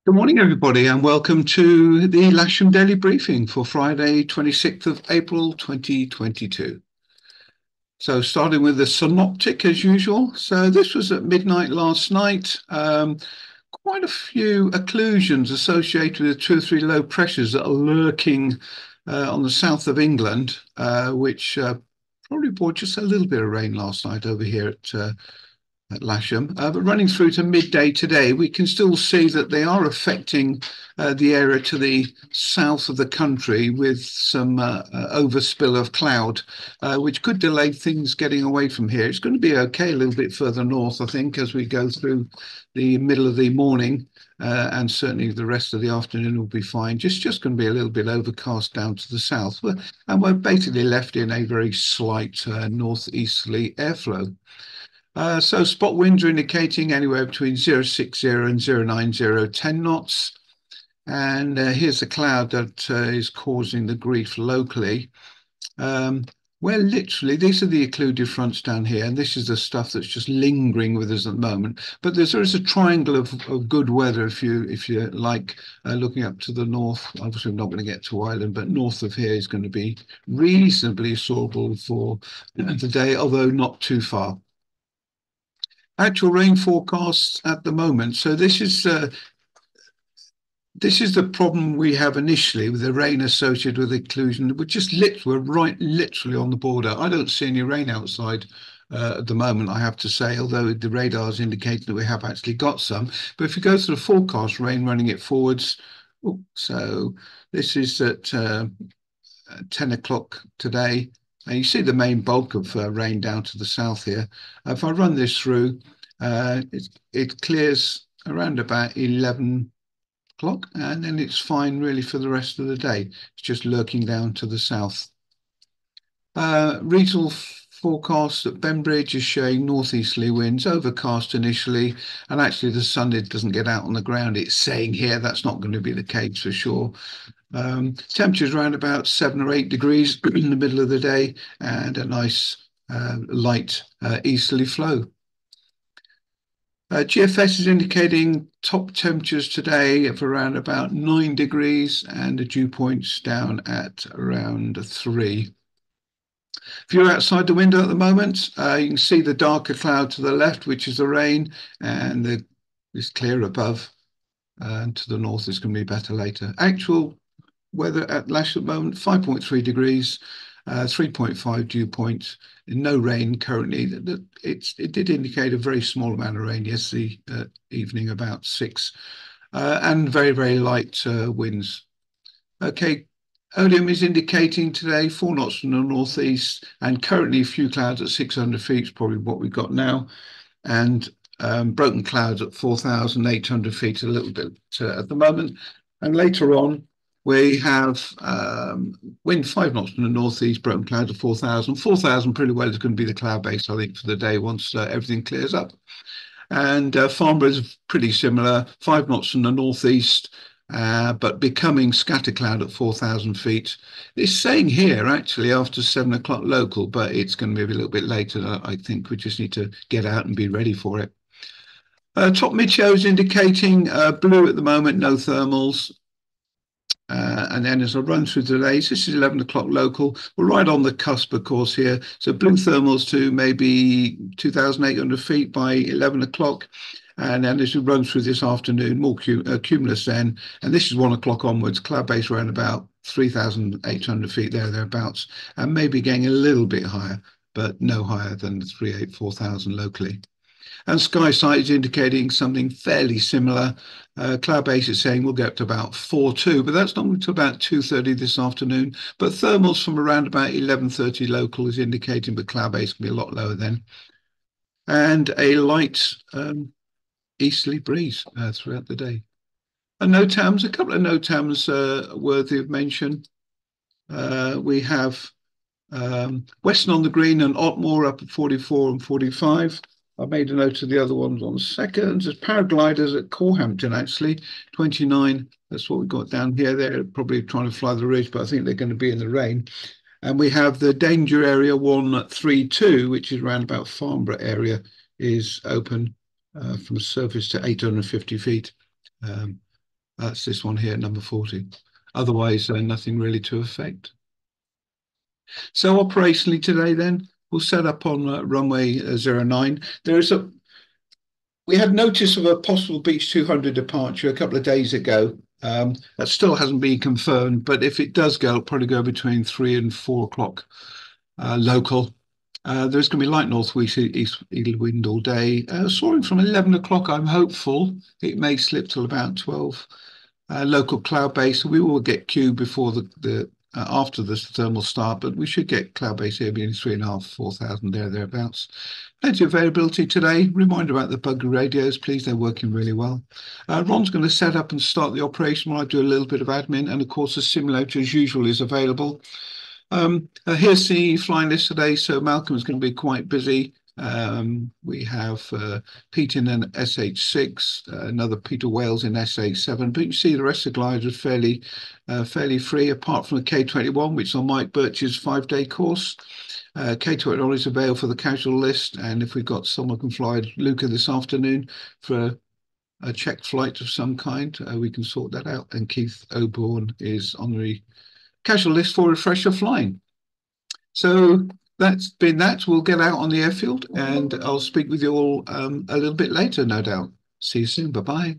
Good morning, everybody, and welcome to the Lasham Daily Briefing for Friday, 26th of April, 2022. So starting with the synoptic as usual. So this was at midnight last night. Quite a few occlusions associated with two or three low pressures that are lurking on the south of England, which probably brought just a little bit of rain last night over here at Lasham. But running through to midday today, we can still see that they are affecting the area to the south of the country with some overspill of cloud, which could delay things getting away from here. It's going to be okay a little bit further north, I think, as we go through the middle of the morning. And certainly the rest of the afternoon will be fine. Just going to be a little bit overcast down to the south. And we're basically left in a very slight northeasterly airflow. So spot winds are indicating anywhere between 060 and 090, 10 knots. And here's the cloud that is causing the grief locally. Where literally, these are the occluded fronts down here, and this is the stuff that's just lingering with us at the moment. But there is a triangle of good weather if you like, looking up to the north. Obviously, I'm not going to get to Ireland, but north of here is going to be reasonably soarable for the day, although not too far. Actual rain forecasts at the moment. So this is the problem we have initially with the rain associated with occlusion. We're right literally on the border. I don't see any rain outside at the moment, I have to say, although the radar is indicating that we have actually got some. But if you go to the forecast rain, running it forwards, so this is at 10 o'clock today. And you see the main bulk of rain down to the south here. If I run this through, it clears around about 11 o'clock, and then it's fine really for the rest of the day. It's just lurking down to the south. Regional forecast at Bembridge is showing northeasterly winds, overcast initially, and actually the sun doesn't get out on the ground. It's saying here that's not going to be the case for sure. Temperatures around about 7 or 8 degrees in the middle of the day, and a nice light easterly flow. GFS is indicating top temperatures today of around about 9 degrees and the dew points down at around 3. If you're outside the window at the moment, you can see the darker cloud to the left, which is the rain, and it's clear above. And to the north is going to be better later. Actual weather at Lash at the moment, 5.3 degrees, 3.5 dew point, no rain currently. It did indicate a very small amount of rain yesterday evening, about 6, and very, very light winds. Okay, Oleum is indicating today 4 knots from the northeast, and currently a few clouds at 600 feet is probably what we've got now, and broken clouds at 4,800 feet a little bit at the moment. And later on, we have wind 5 knots from the northeast, broken clouds of 4,000. 4,000 pretty well is going to be the cloud base, I think, for the day once everything clears up. And Farnborough is pretty similar, 5 knots from the northeast, but becoming scatter cloud at 4,000 feet. It's saying here actually after 7 o'clock local, but it's going to be a little bit later. I think we just need to get out and be ready for it. Top mid shows indicating blue at the moment, no thermals. And then as I run through the days, this is 11 o'clock local. We're right on the cusp, of course, here. So blue thermals to maybe 2,800 feet by 11 o'clock. And then as we run through this afternoon, more cumulus then. And this is 1 o'clock onwards, cloud base around about 3,800 feet thereabouts. And maybe getting a little bit higher, but no higher than 384,000 locally. And SkySight is indicating something fairly similar. Cloud base is saying we'll get to about 4.2, but that's not until about 2:30 this afternoon. But thermals from around about 11:30 local is indicating, but cloud base can be a lot lower then. And a light easterly breeze throughout the day. And NOTAMs, a couple of NOTAMs worthy of mention. We have Western on the Green and Otmore up at 44 and 45. I made a note of the other ones on seconds. There's paragliders at Corhampton, actually, 29. That's what we've got down here. They're probably trying to fly the ridge, but I think they're going to be in the rain. And we have the danger area 132, which is around about Farnborough area, is open from surface to 850 feet. That's this one here, number 40. Otherwise, nothing really to affect. So operationally today, then we'll set up on runway 09. There is a We had notice of a possible Beach 200 departure a couple of days ago. That still hasn't been confirmed, but if it does go, it'll probably go between 3 and 4 o'clock local. There's going to be light northwest east wind all day. Soaring from 11 o'clock, I'm hopeful. It may slip till about 12. Local cloud base. We will get Q before the after the thermal start, but we should get cloud base here being 3,500, 4,000 thereabouts. Plenty of availability today. Reminder about the buggy radios, please. They're working really well. Ron's going to set up and start the operation while I do a little bit of admin, and of course, the simulator as usual is available. Here's the flying list today. So Malcolm's going to be quite busy. We have Pete in an SH6, another Peter Wales in SH7, but you see the rest of the gliders fairly free, apart from the K21, which is on Mike Birch's 5-day course. K21 is available for the casual list, and if we've got someone can fly Luca this afternoon for a check flight of some kind, we can sort that out. And Keith Oborn is on the casual list for refresher flying. So that's been that. We'll get out on the airfield and I'll speak with you all a little bit later, no doubt. See you soon. Bye-bye.